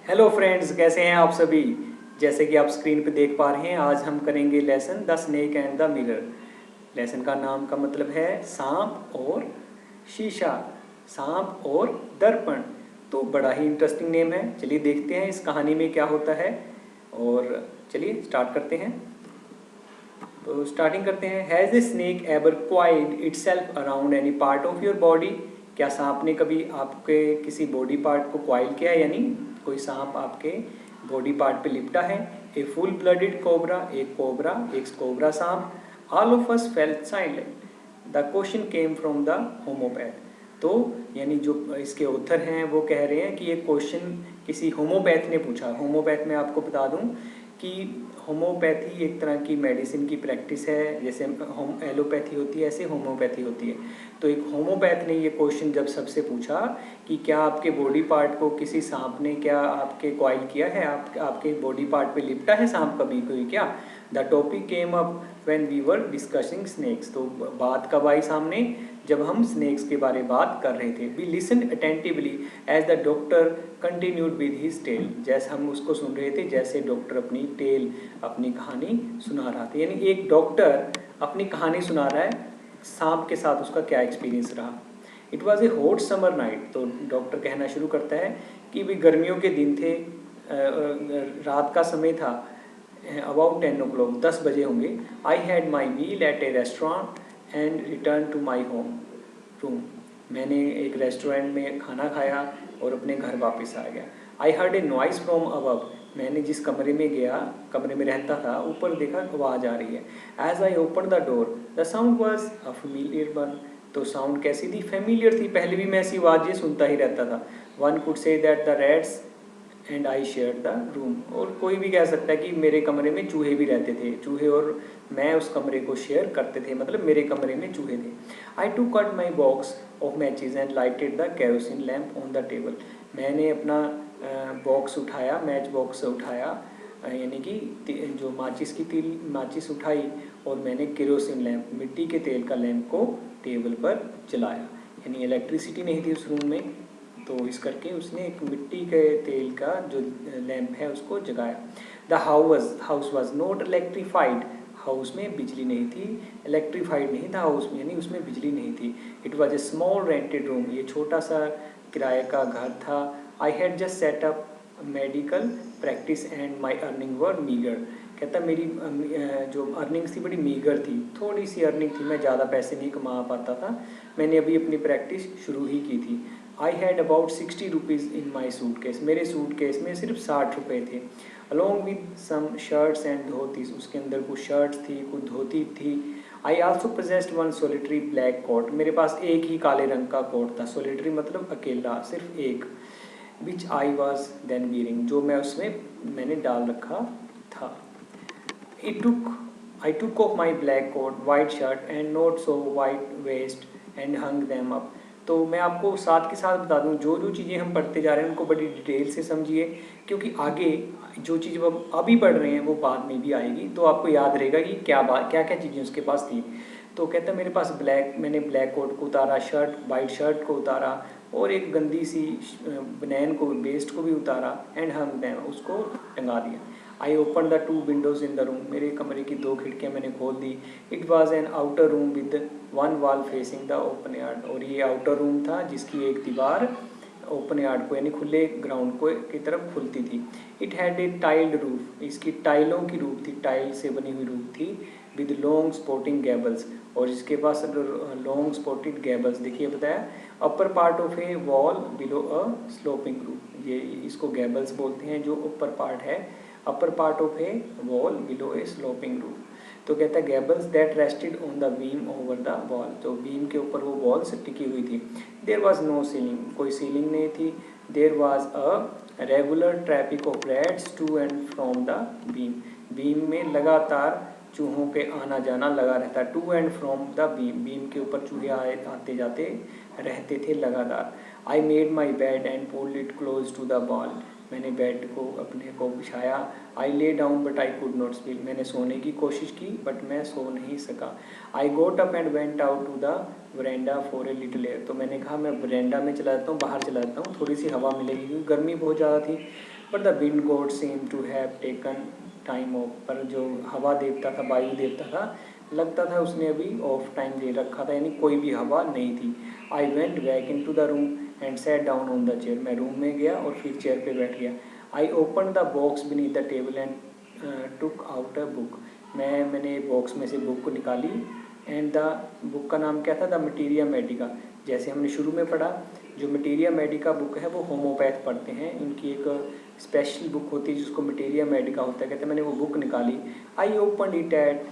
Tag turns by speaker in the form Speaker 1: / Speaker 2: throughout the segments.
Speaker 1: Hello friends, कैसे हैं आप सभी। जैसे कि आप स्क्रीन पे देख पा रहे हैं, आज हम करेंगे lesson the snake and the mirror. Lesson का नाम का मतलब है सांप और शीशा, सांप और दर्पण। तो बड़ा ही इंटरेस्टिंग नेम है। चलिए देखते हैं इस कहानी में क्या होता है और चलिए स्टार्ट करते हैं। तो स्टार्टिंग करते हैं। Has a snake ever coiled itself around any part of your body. क्या सांप ने कभी आपके किसी बॉडी पार्ट को क्वाइल किया है, यानी कोई सांप आपके बॉडी पार्ट पे लिपटा है। ए फुल ब्लडेड कोबरा, एक कोबरा सांप। All of us felt silent. The question came from the homeopath. तो यानी जो इसके ऑथर हैं वो कह रहे हैं कि ये क्वेश्चन किसी होम्योपैथ ने पूछा। होम्योपैथ में आपको बता दूं कि होम्योपैथी एक तरह की मेडिसिन की प्रैक्टिस है। जैसे एलोपैथी होती है, ऐसे होम्योपैथी होती है। तो एक होम्योपैथ ने ये क्वेश्चन जब सबसे पूछा कि क्या आपके बॉडी पार्ट को किसी सांप ने क्या आपके क्वाइल किया है, आपके बॉडी पार्ट पे लिपटा है सांप कभी कोई क्या। The topic came up when we were discussing snakes. तो बात कब आई सामने, जब हम स्नेक्स के बारे में बात कर रहे थे। We listened attentively as the doctor continued with his tale. जैसे हम उसको सुन रहे थे, जैसे डॉक्टर अपनी टेल, अपनी कहानी सुना रहा था। यानी एक डॉक्टर अपनी कहानी सुना रहा है, सांप के साथ उसका क्या एक्सपीरियंस रहा। It was A hot summer night. तो डॉक्टर कहना शुरू करता है कि भाई गर्मियों के दिन थे, रात का समय था। अबाउट 10 o'clock, 10 बजे होंगे। I had my meal at a restaurant and return to my home room. मैंने एक रेस्टोरेंट में खाना खाया और अपने घर वापस आ गया। I heard a noise from above. मैंने जिस कमरे में गया, कमरे में रहता था, ऊपर देखा आवाज़ आ रही है। As I open the door the sound was a familiar one. तो साउंड कैसी थी, फेमिलियर थी। पहले भी मैं ऐसी आवाज़ें सुनता ही रहता था। One could say that the rats and I share the room. और कोई भी कह सकता है कि मेरे कमरे में चूहे भी रहते थे। चूहे और मैं उस कमरे को शेयर करते थे, मतलब मेरे कमरे में चूहे थे। I took out my box of matches and lighted the kerosene lamp on the table. मैंने अपना बॉक्स उठाया, मैच बॉक्स उठाया, यानी कि जो माचिस उठाई और मैंने केरोसिन लैम्प, मिट्टी के तेल का लैम्प को टेबल पर जलाया। यानी इलेक्ट्रिसिटी नहीं थी उस रूम में, तो इस करके उसने एक मिट्टी के तेल का जो लैंप है उसको जगाया। The house was not electrified. House में बिजली नहीं थी, इलेक्ट्रीफाइड नहीं था हाउस में, यानी उसमें बिजली नहीं थी। It was A small rented room. ये छोटा सा किराए का घर था। I had just set up medical practice and my earning were meagre. कहता मेरी जो अर्निंग्स थी बड़ी मीगर थी, थोड़ी सी अर्निंग थी, मैं ज़्यादा पैसे नहीं कमा पाता था। मैंने अभी अपनी प्रैक्टिस शुरू ही की थी। I had about 60 rupees in my suitcase. मेरे सूट केस में सिर्फ 60 रुपये थे। Along with some shirts and dhotis. उसके अंदर कुछ शर्ट्स थी, कुछ धोती थी। I also possessed one solitary black coat. मेरे पास एक ही काले रंग का कोट था। सोलिटरी मतलब अकेला, सिर्फ एक। विच आई वॉज देन वीयरिंग, जो मैं उसमें मैंने डाल रखा था। I took off my black coat, white shirt and not so white waist and hung them up. तो मैं आपको साथ के साथ बता दूं, जो जो चीज़ें हम पढ़ते जा रहे हैं उनको बड़ी डिटेल से समझिए, क्योंकि आगे जो चीज़ वो अभी पढ़ रहे हैं वो बाद में भी आएगी, तो आपको याद रहेगा कि क्या क्या चीज़ें उसके पास थी। तो कहता मेरे पास मैंने ब्लैक कोट को उतारा, वाइट शर्ट को उतारा और एक गंदी सी बनैन को, वेस्ट को भी उतारा। एंड हंग देम, उसको टंगा दिया। I open the 2 windows in the room. मेरे कमरे की 2 खिड़कियाँ मैंने खोल दी। It was an outer room with one wall facing the open yard. और ये आउटर रूम था जिसकी एक दीवार ओपन यार्ड को, यानी खुले ग्राउंड को की तरफ खुलती थी। It had a tiled roof. इसकी टाइलों की रूफ थी, टाइल से बनी हुई रूफ थी। विद लॉन्ग स्पोर्टिंग गैबल्स, और इसके पास लॉन्ग स्पोर्टेड गैबल्स। देखिए बताया, upper part of a wall below a sloping roof. ये इसको गैबल्स बोलते हैं, जो ऊपर पार्ट है, upper part of a wall below a sloping roof. तो कहता है gables that rested on the beam over the wall. तो बीम के ऊपर वो वॉल्स टिकी हुई थी। देयर वॉज नो सीलिंग, कोई सीलिंग नहीं थी। There was a regular traffic of rats to and from the beam. Beam में लगातार चूहों के आना जाना लगा रहता। To and from the beam, beam के ऊपर चूहे आते जाते रहते थे लगातार। I made my bed and pulled it close to the wall. मैंने बेड को अपने को बिछाया। I lay down but I could not sleep. मैंने सोने की कोशिश की बट मैं सो नहीं सका। I got up and went out to the veranda for a little air. तो मैंने कहा मैं वरेंडा में चला जाता हूँ, बाहर चला जाता हूँ, थोड़ी सी हवा मिलेगी, क्योंकि गर्मी बहुत ज़्यादा थी। But the wind god seemed to have taken time off, पर जो हवा देवता था, वायु देवता था, लगता था उसने अभी ऑफ टाइम ले रखा था, यानी कोई भी हवा नहीं थी। I went back in to the room and sat down on the chair, मैं रूम में गया और फिर चेयर पे बैठ गया। I open the box beneath the table and took out a book, मैंने बॉक्स में से बुक को निकाली। एंड द बुक का नाम क्या था? The materia Medica. जैसे हमने शुरू में पढ़ा, जो मटीरिया मेडिका बुक है वो होम्योपैथ पढ़ते हैं, इनकी एक स्पेशल बुक होती है जिसको मटीरिया मेडिका होता है। कहते हैं मैंने वो बुक निकाली। I open it at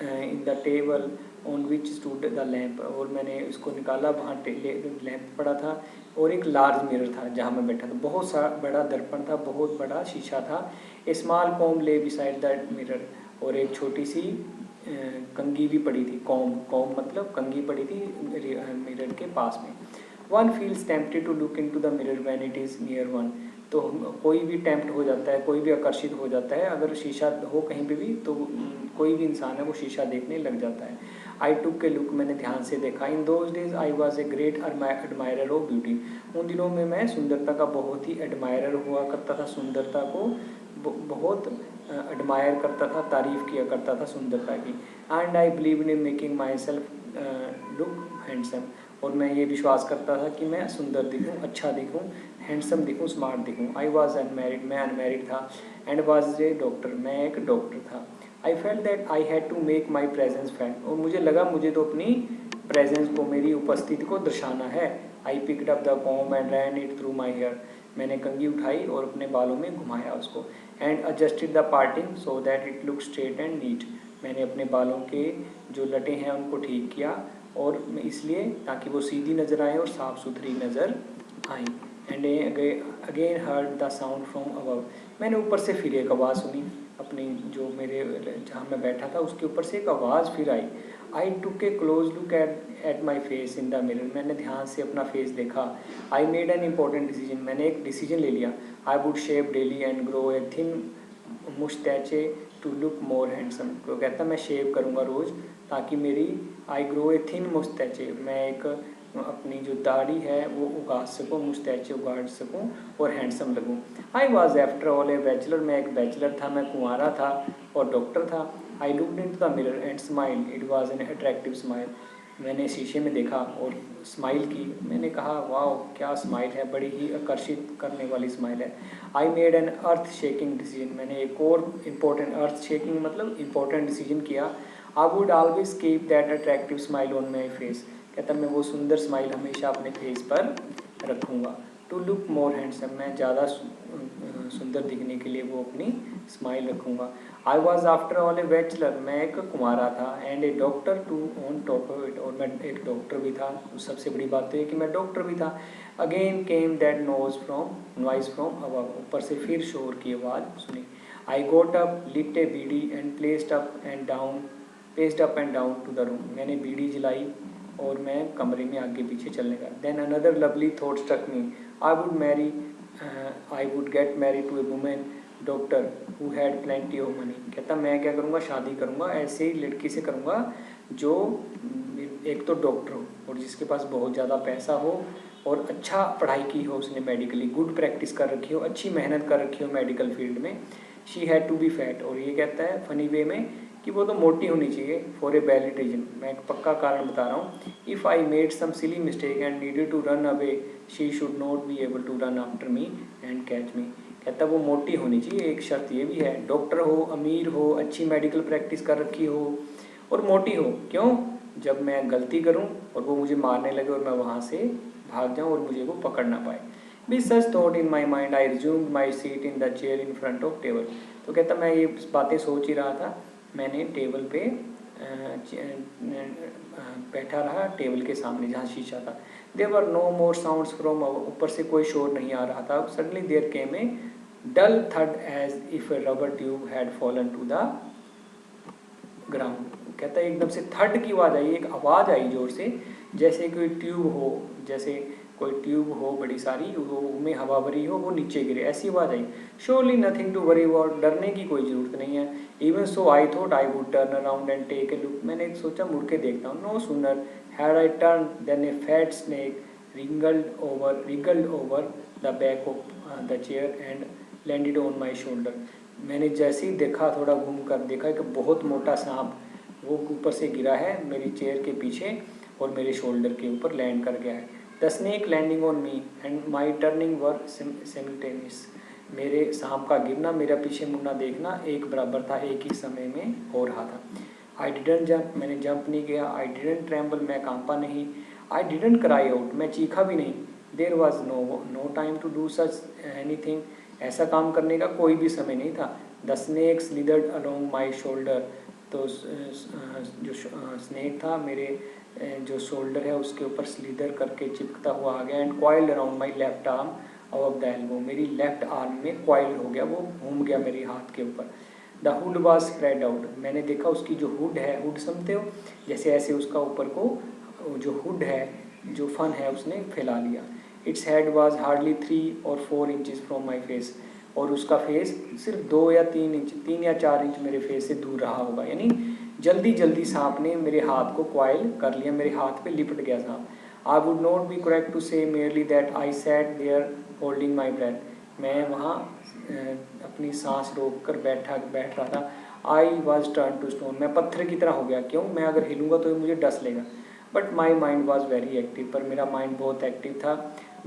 Speaker 1: in the table on which stood the lamp, और मैंने उसको निकाला, वहाँ लैम्प पड़ा था और एक लार्ज मिरर था जहाँ मैं बैठा था। बहुत सा बड़ा दर्पण था, बहुत बड़ा शीशा था। ए स्मॉल कॉम ले बिसाइड द मिरर, और एक छोटी सी कंघी भी पड़ी थी। कॉम मतलब कंघी पड़ी थी मिरर के पास में। One feels tempted to look in to the mirror when it is near one, तो कोई भी टेम्प्ट हो जाता है, कोई भी आकर्षित हो जाता है, अगर शीशा हो कहीं पे भी तो कोई भी इंसान है वो शीशा देखने लग जाता है। आई टुक के लुक, मैंने ध्यान से देखा। In those days I was a great admirer of beauty, उन दिनों में मैं सुंदरता का बहुत ही एडमायरर हुआ करता था, सुंदरता को बहुत एडमायर करता था, तारीफ़ किया करता था सुंदरता की। And I believe in making my self look handsome, और मैं ये विश्वास करता था कि मैं सुंदर दिखूँ, अच्छा दिखूँ, हैंडसम दिखूँ, स्मार्ट दिखूँ। आई वॉज अनमैरिड, मैं अनमैरिड था। एंड वॉज ए डॉक्टर, मैं एक डॉक्टर था। I felt that I had to make my presence felt, और मुझे लगा मुझे तो अपनी प्रेजेंस को, मेरी उपस्थिति को दर्शाना है। I picked up the comb and ran it through my hair, मैंने कंघी उठाई और अपने बालों में घुमाया उसको। And adjusted the parting so that it look straight and neat, मैंने अपने बालों के जो लटे हैं उनको ठीक किया, और इसलिए ताकि वो सीधी नज़र आए और साफ़ सुथरी नज़र आई। And again heard the sound from above, मैंने ऊपर से फिर एक आवाज़ सुनी, अपनी जो मेरे जहाँ मैं बैठा था उसके ऊपर से एक आवाज़ फिर आई। I took a close look at my face in the mirror, मैंने ध्यान से अपना फेस देखा। I made an important decision, मैंने एक डिसीजन ले लिया। I would shave daily and grow a thin moustache to look more handsome, तो कहता मैं शेव करूँगा रोज़ ताकि मेरी आई ग्रो ए थिन मुस्टैचे, मैं एक अपनी जो दाढ़ी है वो उगा सकूँ, मुस्टैचे उगाड़ सकूँ और हैंडसम लगूँ। आई was after all a bachelor, मैं एक बैचलर था, मैं कुंवारा था और डॉक्टर था। I looked into the mirror and smile, it was an attractive smile, मैंने शीशे में देखा और स्माइल की। मैंने कहा वाह क्या स्माइल है, बड़ी ही आकर्षित करने वाली स्माइल है। आई मेड एन अर्थ शेकिंग डिसीजन, मैंने एक और इम्पोर्टेंट, अर्थ शेकिंग मतलब इम्पोर्टेंट डिसीजन किया। I would always keep that attractive smile on my face, कहता मैं वो सुंदर स्माइल हमेशा अपने फेस पर रखूँगा। टू लुक मोर हैंडसम, मैं ज़्यादा सुंदर दिखने के लिए वो अपनी स्माइल रखूँगा। I was after all a bachelor, मैं एक कुंवारा था, and a doctor too on top of it, और मैं एक डॉक्टर भी था। सबसे बड़ी बात तो ये कि मैं डॉक्टर भी था। Again came that noise from above, ऊपर से फिर शोर की आवाज़ सुनी। I got up, lit a bidi and paced up and down to the room, मैंने बीड़ी जलाई और मैं कमरे में आगे पीछे चलने लगा। Then another lovely thought struck me, I would get married to a woman doctor who had plenty of money, कहता मैं क्या करूँगा, शादी करूँगा ऐसे ही लड़की से करूँगा जो एक तो डॉक्टर हो और जिसके पास बहुत ज़्यादा पैसा हो और अच्छा पढ़ाई की हो, उसने मेडिकली गुड प्रैक्टिस कर रखी हो, अच्छी मेहनत कर रखी हो मेडिकल फील्ड में। She had to be fat, और ये कहता है फनी वे में कि वो तो मोटी होनी चाहिए। फॉर ए वैलिड रीजन, मैं एक पक्का कारण बता रहा हूँ। If I made some silly mistake and needed to run away, she should not be able to run after me and catch me, कहता वो मोटी होनी चाहिए। एक शर्त ये भी है, डॉक्टर हो, अमीर हो, अच्छी मेडिकल प्रैक्टिस कर रखी हो और मोटी हो। क्यों? जब मैं गलती करूं और वो मुझे मारने लगे और मैं वहाँ से भाग जाऊं और मुझे वो पकड़ ना पाए। Be such thought in my mind, I resumed my seat in the chair in front of table, तो कहता मैं ये बातें सोच ही रहा था, मैंने टेबल पे बैठा रहा, टेबल के सामने जहाँ शीशा था। There were no more sounds from, ऊपर से कोई शोर नहीं आ रहा था। Suddenly there came a dull thud as if a rubber tube had fallen to the ground, कहता है एकदम से थड की आवाज़ आई, एक आवाज़ आई जोर से, जैसे कोई ट्यूब हो, जैसे कोई ट्यूब हो बड़ी सारी, वो में हवा भरी हो, वो नीचे गिरे, ऐसी आवाज़ आई। Surely nothing to worry about, डरने की कोई ज़रूरत नहीं है। Even so I thought I would turn around and take a look, मैंने सोचा मुड़ के देखता हूँ। No sooner had I turned then a fat snake wriggled over the back of the chair and landed on my shoulder. मैंने जैसे ही देखा, थोड़ा घूम कर देखा कि बहुत मोटा सांप वो ऊपर से गिरा है मेरी चेयर के पीछे और मेरे शोल्डर के ऊपर लैंड कर गया है। The snake landing on me and my turning were simultaneous. मेरे सांप का गिरना, मेरा पीछे मुड़ना देखना एक बराबर था, एक ही समय में हो रहा था। आई डिडंट जंप, मैंने जंप नहीं किया। आई डिडंट ट्रैम्बल, मैं कांपा नहीं। आई डिडंट क्राई आउट, मैं चीखा भी नहीं। There was no time to do such anything, ऐसा काम करने का कोई भी समय नहीं था। The snake slithered along my shoulder, तो जो स्नेक था मेरे जो शोल्डर है उसके ऊपर स्लीदर करके चिपकता हुआ आ गया। And coiled around my left arm above the elbow, मेरी लेफ्ट आर्म में क्वाइल्ड हो गया, वो घूम गया मेरे हाथ के ऊपर। The hood was spread out, मैंने देखा उसकी जो हुड है, हुड समझते हो, जैसे ऐसे उसका ऊपर को जो हुड है, जो फन है उसने फैला लिया। Its head was hardly 3 or 4 inches from my face, और उसका फेस सिर्फ 2 या 3 इंच, 3 या 4 इंच मेरे फेस से दूर रहा होगा। यानी जल्दी जल्दी सांप ने मेरे हाथ को क्वाइल कर लिया, मेरे हाथ पे लिपट गया सांप। I would not be correct to say merely that I sat there holding my breath, मैं वहाँ अपनी सांस रोक कर बैठ रहा था। I was turn to stone, मैं पत्थर की तरह हो गया। क्यों? मैं अगर हिलूंगा तो मुझे डस लेगा। But my mind was very active, पर मेरा माइंड बहुत एक्टिव था।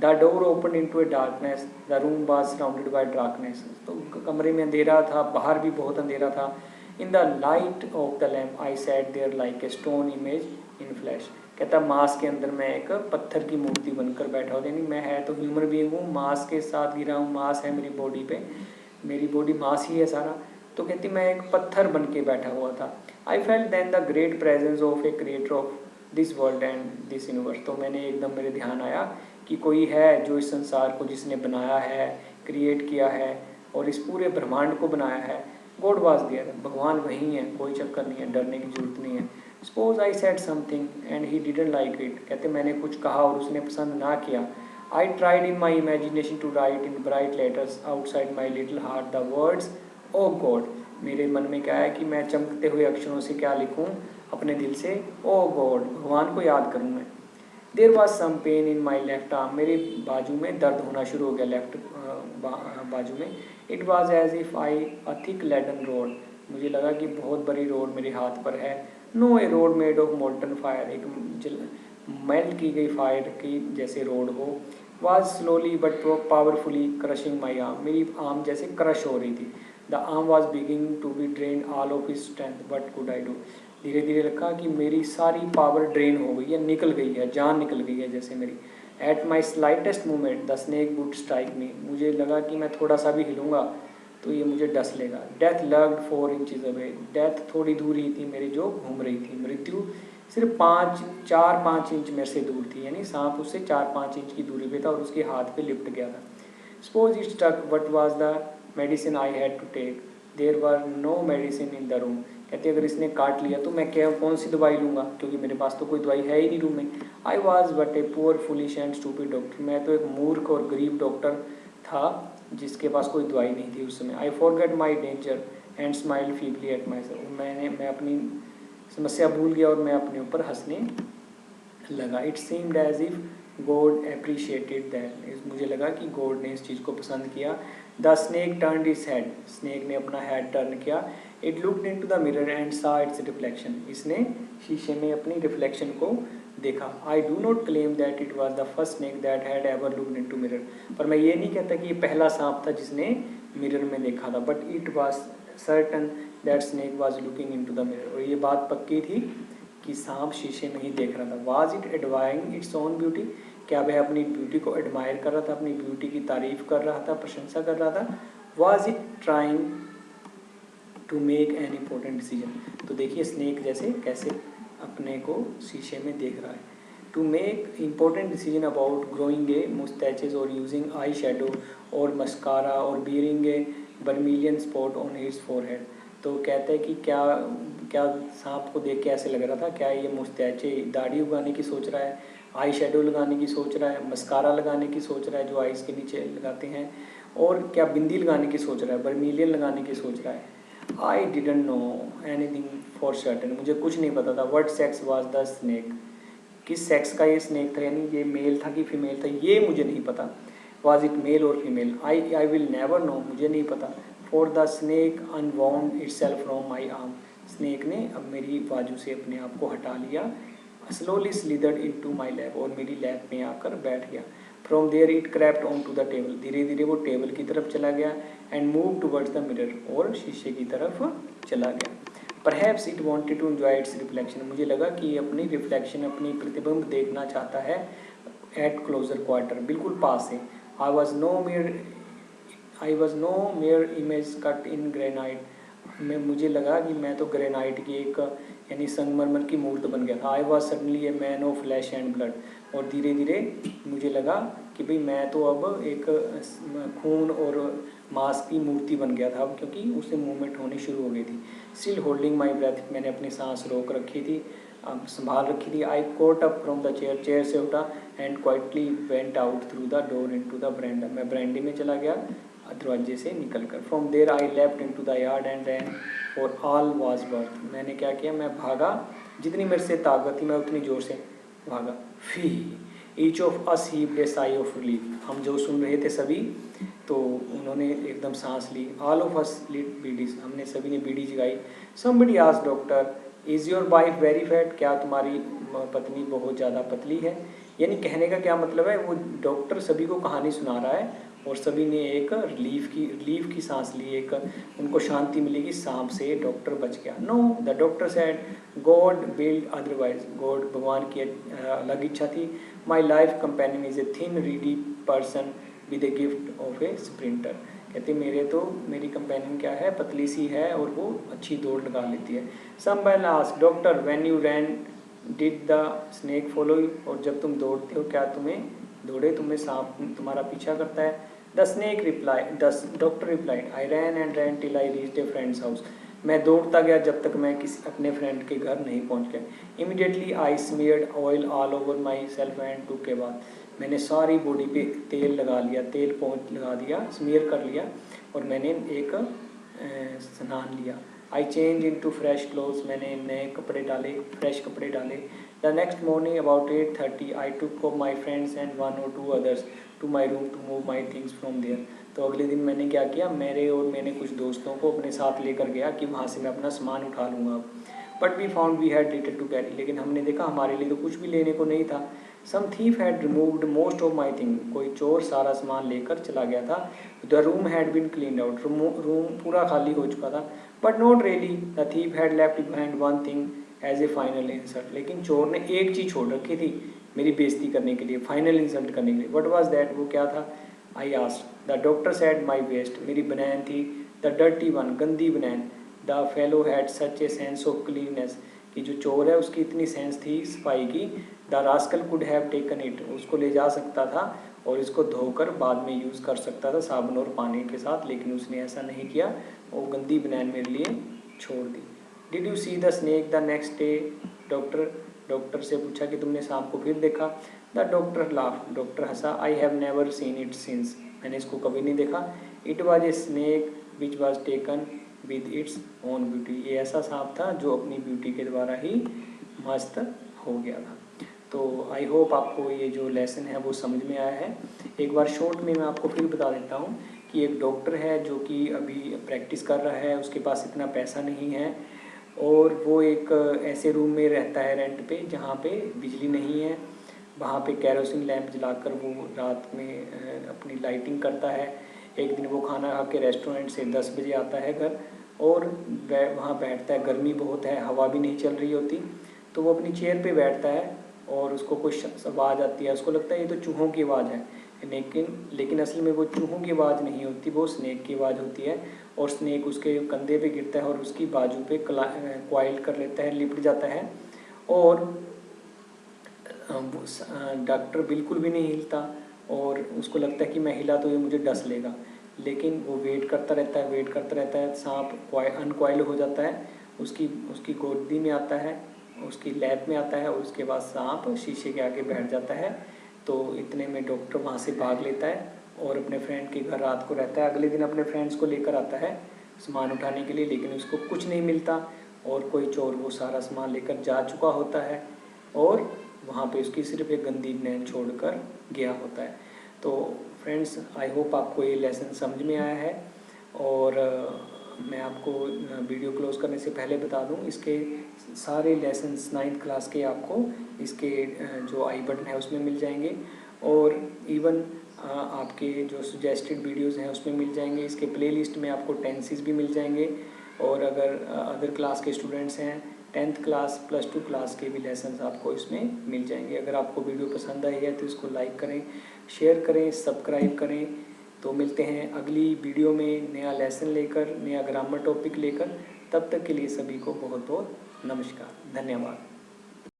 Speaker 1: The door open into a darkness, the room was surrounded by darkness, तो कमरे में अंधेरा था, बाहर भी बहुत अंधेरा था। In the light of the lamp I sat there like a stone image in flash, कहता मांस के अंदर मैं एक पत्थर की मूर्ति बनकर बैठा हूँ। यानी मैं है तो ह्यूमन बीइंग हूँ, मांस के साथ गिरा हूँ, मांस है मेरी बॉडी पे, मेरी बॉडी मांस ही है सारा। तो कहती मैं एक पत्थर बन के बैठा हुआ था। I felt then the great presence of a creator of this world and this universe, तो मैंने एकदम मेरे ध्यान आया कि कोई है जो इस संसार को जिसने बनाया है, क्रिएट किया है और इस पूरे ब्रह्मांड को बनाया है। गॉड वॉज देयर, भगवान वहीं है, कोई चक्कर नहीं है, डरने की जरूरत नहीं है। Suppose I said something and he didn't like it, कहते मैंने कुछ कहा और उसने पसंद ना किया। I tried in my imagination to write in bright letters outside my little heart the words O God, मेरे मन में क्या है कि मैं चमकते हुए अक्षरों से क्या लिखूं अपने दिल से, ओ गॉड, भगवान को याद करूं मैं। There was some pain in my left arm, मेरे बाजू में दर्द होना शुरू हो गया, लेफ्ट बाजू में। It was as if I a thick laden rod, मुझे लगा कि बहुत बड़ी रोड मेरे हाथ पर है। No a rod made of molten fire, एक मेल्ट की गई फायर की जैसे रोड हो। Was slowly but powerfully crushing my arm, मेरी आर्म जैसे क्रश हो रही थी। The arm was beginning to be drain all of his strength but could I do, धीरे धीरे लगा कि मेरी सारी पावर ड्रेन हो गई है, निकल गई है, जान निकल गई है जैसे मेरी। At my slightest movement the snake would strike मी, मुझे लगा कि मैं थोड़ा सा भी हिलूंगा तो ये मुझे डस लेगा। डेथ लग्ड 4 inches अवे, डेथ थोड़ी दूर ही थी मेरी जो घूम रही थी, मृत्यु सिर्फ 4-5 इंच मेरे से दूर थी, यानी सांप उससे 4-5 इंच की दूरी पे था और उसके हाथ पे लिपट गया था। Suppose it stuck what was the medicine I had to take, there were no medicine in the room, कहते अगर इसने काट लिया तो मैं क्या कौन सी दवाई लूँगा, क्योंकि मेरे पास तो कोई दवाई है ही नहीं रूम में। I was but a poor foolish and stupid doctor, मैं तो एक मूर्ख और गरीब डॉक्टर था जिसके पास कोई दवाई नहीं थी उस समय। I forget my danger and smile feebly at my self, मैं अपनी समस्या भूल गया और मैं अपने ऊपर हंसने लगा। It seemed as if God appreciated that, मुझे लगा कि गॉड ने इस चीज़ को पसंद किया। The snake turned its head, snake ने अपना हेड टर्न किया। It looked into the mirror and सा इट्स रिफ्लेक्शन, इसने शीशे में अपनी रिफ्लेक्शन को देखा। I do not claim that it was the first snake that had ever looked into mirror, पर मैं ये नहीं कहता कि ये पहला सांप था जिसने मिरर में देखा था। But it was certain that snake was looking into the mirror, और ये बात पक्की थी कि सांप शीशे में ही देख रहा था। Was it admiring it's own beauty, क्या वह अपनी ब्यूटी को एडमायर कर रहा था, अपनी ब्यूटी की तारीफ कर रहा था, प्रशंसा कर रहा था। Was it trying to make an important decision, तो देखिए स्नेक जैसे कैसे अपने को शीशे में देख रहा है। To make important decision about growing a moustaches और यूजिंग आई शेडो और मस्कारा और bearing a vermilion spot on his forehead, तो कहते हैं कि क्या सांप को देख के ऐसे लग रहा था, क्या ये मुस्टैचे दाढ़ी उगाने की सोच रहा है, आई शेडो लगाने की सोच रहा है, मस्कारा लगाने की सोच रहा है जो आईज के नीचे लगाते हैं, और क्या बिंदी लगाने की सोच रहा है, वर्मिलियन लगाने की सोच रहा है। I didn't know anything for certain, मुझे कुछ नहीं पता था। What sex was the snake, किस सेक्स का ये स्नेक था, यानी ये मेल था कि फीमेल था, ये मुझे नहीं पता। वाज इट मेल और female? I will never know, मुझे नहीं पता। For the snake unwound itself from my arm, snake ने अब मेरी बाजू से अपने आप को हटा लिया। Slowly slithered into my lap, और मेरी लैप में आकर बैठ गया। From there it crept on to the table, धीरे धीरे वो टेबल की तरफ चला गया। And move towards the mirror, और शीशे की तरफ चला गया। Perhaps it wanted to enjoy its reflection, मुझे लगा कि अपनी रिफ्लेक्शन, अपनी प्रतिबिंब देखना चाहता है। एट क्लोजर क्वार्टर, बिल्कुल पास है। I was no mere image cut in granite, में मुझे लगा कि मैं तो ग्रेनाइट की एक यानी संगमरमर की मूर्त बन गया था। I was suddenly a man of flash and blood, और धीरे धीरे मुझे लगा कि भाई मैं तो अब एक खून और मांस की मूर्ति बन गया था अब, क्योंकि उससे मूवमेंट होनी शुरू हो गई थी। स्टिल होल्डिंग माई ब्रेथ, मैंने अपनी सांस रोक रखी थी, संभाल रखी थी। I got up from the chair, chair से उठा। And quietly went out through the door into the बरामदा, मैं बरामदे में चला गया दरवाजे से निकलकर। From there I left into the yard and ran for all was worth, मैंने क्या किया, मैं भागा, जितनी मेरे से ताकत थी मैं उतनी जोर से भागा। फी each of us heaved a sigh of relief, हम जो सुन रहे थे सभी, तो उन्होंने एकदम सांस ली। All of us lit bidis, हमने सभी ने बीड़ी जगाई। Somebody asked doctor is your wife very fat, क्या तुम्हारी पत्नी बहुत ज़्यादा पतली है? यानी कहने का क्या मतलब है, वो डॉक्टर सभी को कहानी सुना रहा है, और सभी ने एक रिलीफ की सांस ली, एक उनको शांति मिली कि सांप से डॉक्टर बच गया। No, the doctor said God willed otherwise, God भगवान की अलग इच्छा थी। My life companion is a thin reedy person with a gift of a sprinter, कहते मेरी कंपेनियन क्या है, पतली सी है और वो अच्छी दौड़ लगा लेती है। Someone asked doctor when you ran did the snake follow you, और जब तुम दौड़ते हो क्या तुम्हें सांप तुम्हारा पीछा करता है? The snake reply doctor replied I ran and ran till I reached a friend's house, मैं दौड़ता गया जब तक मैं किसी अपने फ्रेंड के घर नहीं पहुंच गया। Immediately I smeared oil all over myself and took a bath, मैंने सारी बॉडी पे तेल लगा लिया, लगा दिया, स्मीयर कर लिया, और मैंने एक स्नान लिया। I change into fresh clothes, मैंने नए कपड़े डाले, फ्रेश कपड़े डाले। The next morning about 8:30 I took off my friends and 1 or 2 others to my room to move my things from there, तो अगले दिन मैंने क्या किया, मैंने कुछ दोस्तों को अपने साथ लेकर गया कि वहाँ से मैं अपना सामान उठा लूँगा। But we found we had little to carry, लेकिन हमने देखा हमारे लिए तो कुछ भी लेने को नहीं था। Some thief had removed most of my thing, कोई चोर सारा सामान लेकर चला गया था। The room had been cleaned out, room पूरा खाली हो चुका था। But not really, the thief had left behind one thing as a final insult, लेकिन चोर ने एक चीज़ छोड़ रखी थी मेरी बेइज्जती करने के लिए, फाइनल इंसल्ट करने के लिए। वट वॉज दैट, वो क्या था? I asked. The doctor said my vest, मेरी बनैन थी, द डर्टी वन, गंदी बनैन। The fellow had such a sense of cleanness, कि जो चोर है उसकी इतनी सेंस थी सफाई की। The rascal could have taken it, उसको ले जा सकता था और इसको धोकर बाद में यूज़ कर सकता था साबुन और पानी के साथ, लेकिन उसने ऐसा नहीं किया, वो गंदी बनैन मेरे लिए छोड़ दी। Did you see the snake the next day, doctor से पूछा कि तुमने सांप को फिर देखा? द डॉक्टर लाफ, डॉक्टर हंसा। I have never seen it since, मैंने इसको कभी नहीं देखा। It was a snake which was taken with its own beauty, ये ऐसा सांप था जो अपनी ब्यूटी के द्वारा ही मस्त हो गया था। तो आई होप आपको ये जो लेसन है वो समझ में आया है। एक बार शॉर्ट में मैं आपको फिर बता देता हूँ कि एक डॉक्टर है जो कि अभी प्रैक्टिस कर रहा है, उसके पास इतना पैसा नहीं है, और वो एक ऐसे रूम में रहता है रेंट पे जहाँ पे बिजली नहीं है। वहाँ पे कैरोसिन लैंप जलाकर वो रात में अपनी लाइटिंग करता है। एक दिन वो खाना खा के रेस्टोरेंट से 10 बजे आता है घर, और वहाँ बैठता है, गर्मी बहुत है, हवा भी नहीं चल रही होती, तो वो अपनी चेयर पे बैठता है और उसको कुछ आवाज़ आती है, उसको लगता है ये तो चूहों की आवाज़ है, लेकिन असल में वो चूहों की आवाज़ नहीं होती, वो स्नेक की आवाज़ होती है। और स्नेक उसके कंधे पे गिरता है और उसकी बाजू पे क्वाइल कर लेता है, लिपट जाता है, और डॉक्टर बिल्कुल भी नहीं हिलता, और उसको लगता है कि मैं हिला तो ये मुझे डस लेगा, लेकिन वो वेट करता रहता है। सांप अनकॉइल हो जाता है, उसकी गोदी में आता है, उसकी लैब में आता है, और उसके बाद सांप शीशे के आगे बैठ जाता है। तो इतने में डॉक्टर वहाँ से भाग लेता है और अपने फ्रेंड के घर रात को रहता है। अगले दिन अपने फ्रेंड्स को लेकर आता है सामान उठाने के लिए, लेकिन उसको कुछ नहीं मिलता, और कोई चोर वो सारा सामान लेकर जा चुका होता है, और वहाँ पे उसकी सिर्फ एक गंदी बनैन छोड़कर गया होता है। तो फ्रेंड्स, आई होप आपको ये लेसन समझ में आया है। और मैं आपको वीडियो क्लोज करने से पहले बता दूं, इसके सारे लेसन्स 9th क्लास के आपको इसके जो आई बटन है उसमें मिल जाएंगे, और इवन आपके जो सजेस्टेड वीडियोस हैं उसमें मिल जाएंगे। इसके प्लेलिस्ट में आपको टेंसेस भी मिल जाएंगे, और अगर अदर क्लास के स्टूडेंट्स हैं 10th क्लास +2 क्लास के भी लेसन्स आपको इसमें मिल जाएंगे। अगर आपको वीडियो पसंद आई है तो इसको लाइक करें, शेयर करें, सब्सक्राइब करें। तो मिलते हैं अगली वीडियो में नया लेसन लेकर, नया ग्रामर टॉपिक लेकर। तब तक के लिए सभी को बहुत बहुत नमस्कार, धन्यवाद।